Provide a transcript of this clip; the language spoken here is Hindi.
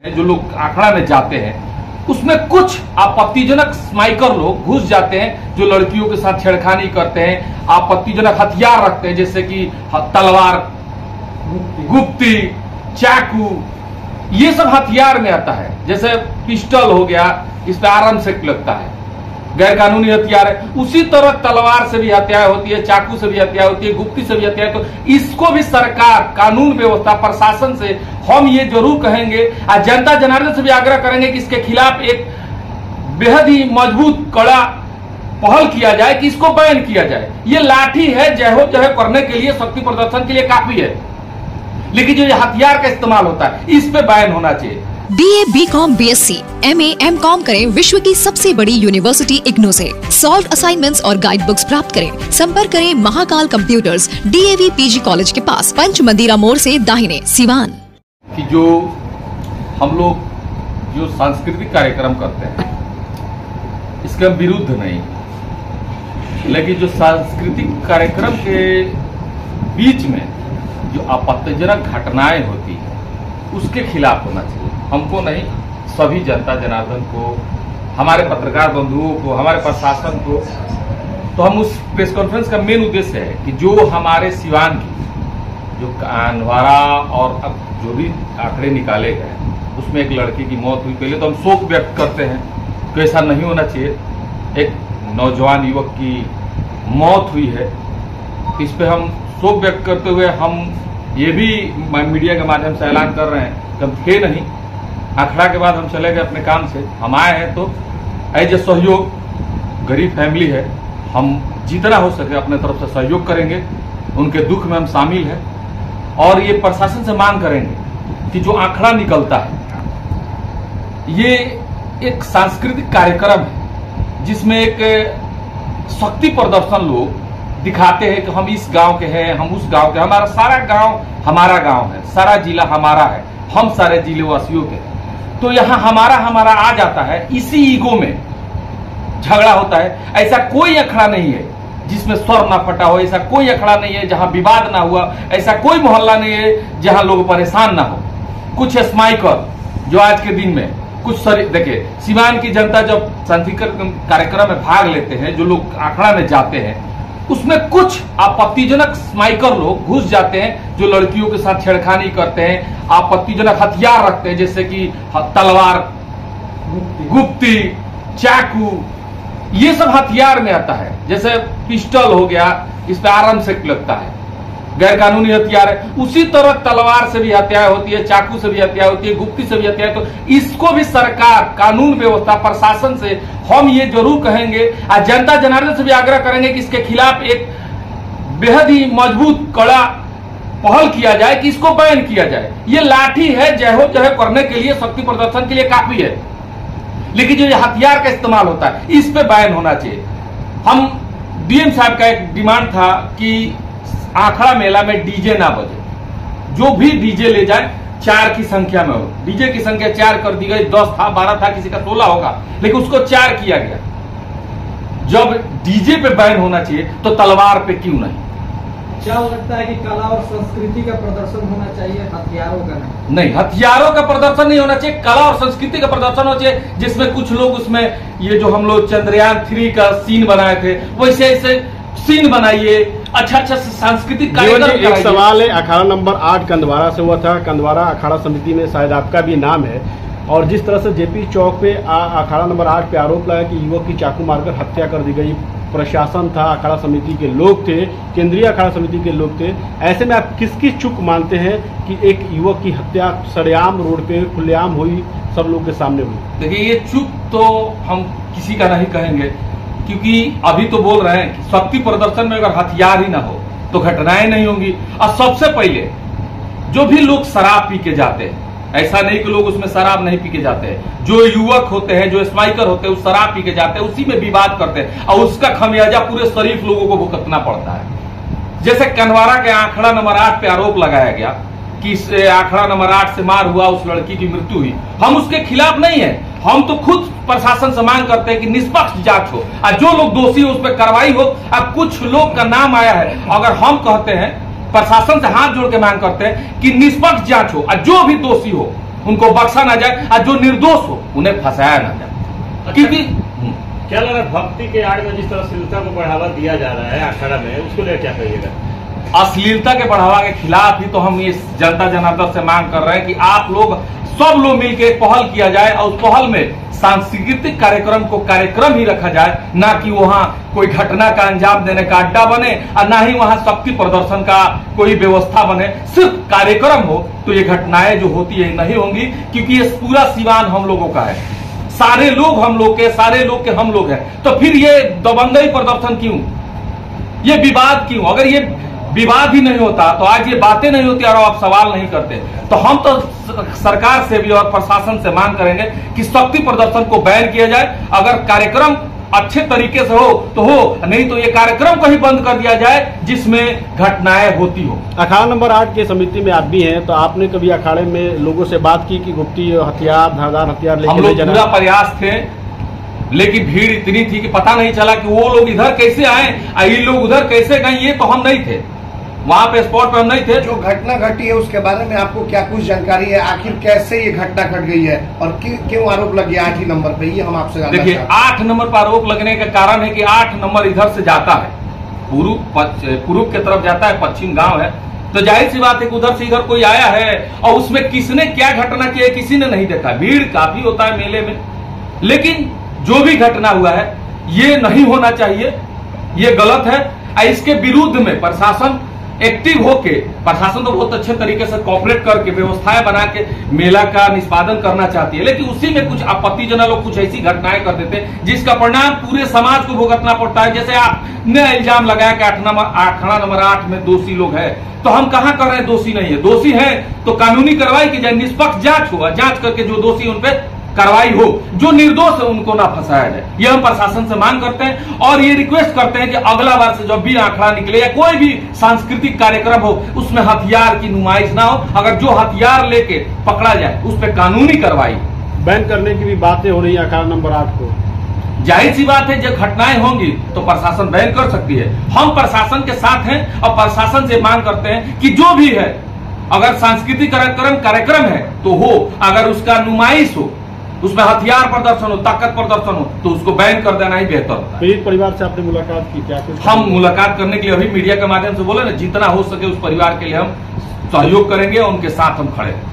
जो लोग आंकड़ा में जाते हैं उसमें कुछ आपत्तिजनक स्माइकर लोग घुस जाते हैं जो लड़कियों के साथ छेड़खानी करते हैं, आपत्तिजनक हथियार रखते हैं जैसे कि तलवार, गुप्ती, चाकू, ये सब हथियार में आता है। जैसे पिस्टल हो गया, इस पे आराम से लगता है, गैर कानूनी हथियार है। उसी तरह तलवार से भी हत्या होती है, चाकू से भी हत्या होती है, गुप्ती से भी हत्या। तो इसको भी सरकार, कानून व्यवस्था, प्रशासन से हम ये जरूर कहेंगे और जनता जनार्दन से भी आग्रह करेंगे कि इसके खिलाफ एक बेहद ही मजबूत कड़ा पहल किया जाए कि इसको बैन किया जाए। ये लाठी है, जय हो जय करने के लिए, शक्ति प्रदर्शन के लिए काफी है, लेकिन जो ये हथियार का इस्तेमाल होता है इस पे बैन होना चाहिए। BA, BCom, BSc, MA, MCom करें विश्व की सबसे बड़ी यूनिवर्सिटी इग्नू से। सॉल्व असाइनमेंट्स और गाइड बुक्स प्राप्त करें। संपर्क करें Mahakal computers, DAV PG college के पास, पंच मंदिरा मोड़ से दाहिने, सिवान। कि जो हम लोग जो सांस्कृतिक कार्यक्रम करते हैं इसके हम विरुद्ध नहीं, लेकिन जो सांस्कृतिक कार्यक्रम के बीच में जो आपत्तिजनक घटनाएं होती है उसके खिलाफ होना चाहिए। हमको नहीं, सभी जनता जनार्दन को, हमारे पत्रकार बंधुओं को, हमारे प्रशासन को। तो हम उस प्रेस कॉन्फ्रेंस का मेन उद्देश्य है कि जो हमारे सिवान की जो कानवारा और अब जो भी आंकड़े निकाले गए उसमें एक लड़की की मौत हुई, पहले तो हम शोक व्यक्त करते हैं कि ऐसा नहीं होना चाहिए। एक नौजवान युवक की मौत हुई है, इस पे हम शोक व्यक्त करते हुए हम ये भी मीडिया के माध्यम से ऐलान कर रहे हैं कि हम थे नहीं, आंकड़ा के बाद हम चले गए अपने काम से। हम आए हैं तो एज ए सहयोग, गरीब फैमिली है, हम जितना हो सके अपने तरफ से सहयोग करेंगे, उनके दुख में हम शामिल हैं। और ये प्रशासन से मांग करेंगे कि जो आंकड़ा निकलता है ये एक सांस्कृतिक कार्यक्रम है जिसमें एक शक्ति प्रदर्शन लोग दिखाते हैं कि हम इस गांव के हैं, हम उस गांव के, हमारा सारा गांव हमारा गांव है, सारा जिला हमारा है, हम सारे जिले वासियों के। तो यहाँ हमारा हमारा आ जाता है, इसी ईगो में झगड़ा होता है। ऐसा कोई अखड़ा नहीं है जिसमें स्वर ना फटा हो, ऐसा कोई अखड़ा नहीं है जहां विवाद ना हुआ, ऐसा कोई मोहल्ला नहीं है जहां लोग परेशान ना हो। कुछ स्माइकर जो आज के दिन में कुछ देखिए, सिवान की जनता जब सांस्कृतिक कार्यक्रम में भाग लेते हैं, जो लोग आंकड़ा में जाते हैं उसमें कुछ आपत्तिजनक स्माइकर लोग घुस जाते हैं जो लड़कियों के साथ छेड़खानी करते हैं, आपत्तिजनक हथियार रखते हैं जैसे कि तलवार, गुप्ती, चाकू, ये सब हथियार में आता है। जैसे पिस्टल हो गया, इस पे आराम से लगता है, गैर कानूनी हथियार है। उसी तरह तलवार से भी हत्या होती है, चाकू से भी हत्या होती है, गुप्ती से भी हत्या। तो इसको भी सरकार, कानून व्यवस्था, प्रशासन से हम ये जरूर कहेंगे और जनता जनार्दन से भी आग्रह करेंगे कि इसके खिलाफ एक बेहद ही मजबूत कड़ा पहल किया जाए कि इसको बैन किया जाए। ये लाठी है, जय हो जय करने के लिए, शक्ति प्रदर्शन के लिए काफी है, लेकिन जो ये हथियार का इस्तेमाल होता है इस पे बैन होना चाहिए। हम डीएम साहब का एक डिमांड था कि आंकड़ा मेला में डीजे ना बजे, जो भी डीजे ले जाए 4 की संख्या में हो। डीजे की संख्या 4 कर दी गई, 10 था, 12 था, किसी का 16 होगा, लेकिन उसको 4 किया गया। जब डीजे पे बैन होना चाहिए तो तलवार पे क्यों नहीं? क्या लगता है कि कला और संस्कृति का प्रदर्शन होना चाहिए, हथियारों का नहीं, हथियारों का प्रदर्शन नहीं होना चाहिए, कला और संस्कृति का प्रदर्शन होना चाहिए। जिसमें कुछ लोग उसमें ये जो हम लोग चंद्रयान 3 का सीन बनाए थे वैसे ऐसे सीन बनाइए, अच्छा सांस्कृतिक कार्यक्रम। एक सवाल है, अखाड़ा नंबर 8 कंदवारा से हुआ था। कंदवारा अखाड़ा समिति में शायद आपका भी नाम है, और जिस तरह से जेपी चौक पे अखाड़ा नंबर 8 पे आरोप लगा कि युवक की चाकू मारकर हत्या कर दी गई, प्रशासन था, अखाड़ा समिति के लोग थे, केंद्रीय अखाड़ा समिति के लोग थे, ऐसे में आप किसकी चूक मानते हैं कि एक युवक की हत्या सरेआम रोड पे खुलेआम हुई, सब लोग के सामने हुई? देखिए, ये चूक तो हम किसी का नहीं कहेंगे, क्योंकि अभी तो बोल रहे हैं कि शक्ति प्रदर्शन में अगर हथियार ही ना हो तो घटनाएं नहीं होंगी। और सबसे पहले जो भी लोग शराब पी के जाते हैं, ऐसा नहीं कि लोग उसमें शराब नहीं पी के जाते हैं, जो युवक होते हैं, जो स्माइकर होते हैं, वो शराब पी के जाते हैं, उसी में विवाद करते हैं और उसका खमियाजा पूरे शरीफ लोगों को भुगतना पड़ता है। जैसे कनवारा के आंकड़ा नंबर 8 पे आरोप लगाया गया कि आंकड़ा नंबर 8 से मार हुआ, उस लड़की की मृत्यु हुई, हम उसके खिलाफ नहीं है। हम तो खुद प्रशासन से मांग करते हैं कि निष्पक्ष जांच हो और जो लोग दोषी हो उस पर कार्रवाई हो। अब कुछ लोग का नाम आया है, अगर हम कहते हैं, प्रशासन से हाथ जोड़ के मांग करते हैं कि निष्पक्ष जांच हो और जो भी दोषी हो उनको बख्शा ना जाए और जो निर्दोष हो उन्हें फंसाया ना जाए। क्योंकि क्या लग रहा है भक्ति के आड़ में जिस तरह अश्लीलता को बढ़ावा दिया जा रहा है अखाड़ा में, उसको लेकर क्या कहिएगा? अश्लीलता के बढ़ावा के खिलाफ ही तो हम इस जनता जनार्दन से मांग कर रहे हैं कि आप लोग सब लोग मिलकर एक पहल किया जाए और उस पहल में सांस्कृतिक कार्यक्रम को कार्यक्रम ही रखा जाए, ना कि वहां कोई घटना का अंजाम देने का अड्डा बने और ना ही वहां शक्ति प्रदर्शन का कोई व्यवस्था बने। सिर्फ कार्यक्रम हो तो ये घटनाएं जो होती है नहीं होंगी, क्योंकि ये पूरा सिवान हम लोगों का है, सारे लोग हम लोग के, सारे लोग के हम लोग हैं। तो फिर ये दबंगई प्रदर्शन क्यों, ये विवाद क्यों? अगर ये विवाद ही नहीं होता तो आज ये बातें नहीं होती और आप सवाल नहीं करते। तो हम तो सरकार से भी और प्रशासन से मांग करेंगे कि शक्ति प्रदर्शन को बैन किया जाए। अगर कार्यक्रम अच्छे तरीके से हो तो हो, नहीं तो ये कार्यक्रम को ही बंद कर दिया जाए जिसमें घटनाएं होती हो। अखाड़ा नंबर 8 की समिति में आप भी हैं, तो आपने कभी अखाड़े में लोगों से बात की कि गुप्ती हथियार, धारदार हथियार लेके हम लोग पूरा प्रयास थे, लेकिन भीड़ इतनी थी कि पता नहीं चला कि वो लोग इधर कैसे आए और ये लोग उधर कैसे गए। ये तो हम नहीं थे, वहां पे स्पॉट पे हम नहीं थे। जो घटना घटी है उसके बारे में आपको क्या कुछ जानकारी है? आखिर कैसे ये घटना घट गई है और क्यों आरोप लग गया 8 ही नंबर पे, ये हम आपसे जानना चाहते हैं। देखिए, 8 नंबर पर आरोप लगने का कारण है कि 8 नंबर इधर से जाता है, पूर्व की तरफ जाता है, पश्चिम गांव है, तो जाहिर सी बात है कि उधर से इधर कोई आया है और उसमें किसने क्या घटना की है किसी ने नहीं देखा। भीड़ काफी होता है मेले में, लेकिन जो भी घटना हुआ है ये नहीं होना चाहिए, ये गलत है। इसके विरुद्ध में प्रशासन एक्टिव होके, प्रशासन तो बहुत अच्छे तरीके से कॉपरेट करके व्यवस्थाएं बना के मेला का निष्पादन करना चाहती है, लेकिन उसी में कुछ आपत्तिजनक लोग कुछ ऐसी घटनाएं कर देते हैं जिसका परिणाम पूरे समाज को भुगतना पड़ता है। जैसे आपने इल्जाम लगाया कि अखाड़ा नंबर 8 में दोषी लोग हैं, तो हम कहां कर रहे हैं दोषी नहीं है। दोषी है तो कानूनी कार्रवाई की जाए, निष्पक्ष जांच होगा, जांच करके जो दोषी उन पर कार्रवाई हो, जो निर्दोष है उनको ना फंसाया जाए। ये हम प्रशासन से मांग करते हैं और ये रिक्वेस्ट करते हैं कि अगला बार से जब भी आंकड़ा निकले या कोई भी सांस्कृतिक कार्यक्रम हो उसमें हथियार की नुमाइश ना हो। अगर जो हथियार लेके पकड़ा जाए उस पर कानूनी कार्रवाई। बैन करने की भी बातें हो रही है अखाड़ा नंबर 8 को। जाहिर सी बात है जब घटनाएं होंगी तो प्रशासन बैन कर सकती है। हम प्रशासन के साथ हैं और प्रशासन से मांग करते हैं कि जो भी है, अगर सांस्कृतिक कार्यक्रम है तो हो, अगर उसका नुमाइश हो, उसमें हथियार प्रदर्शन हो, ताकत प्रदर्शन हो, तो उसको बैन कर देना ही बेहतर होता है। पीड़ित परिवार से आपने मुलाकात की क्या? हम मुलाकात करने के लिए अभी मीडिया के माध्यम से बोले ना, जितना हो सके उस परिवार के लिए हम सहयोग करेंगे और उनके साथ हम खड़े हैं।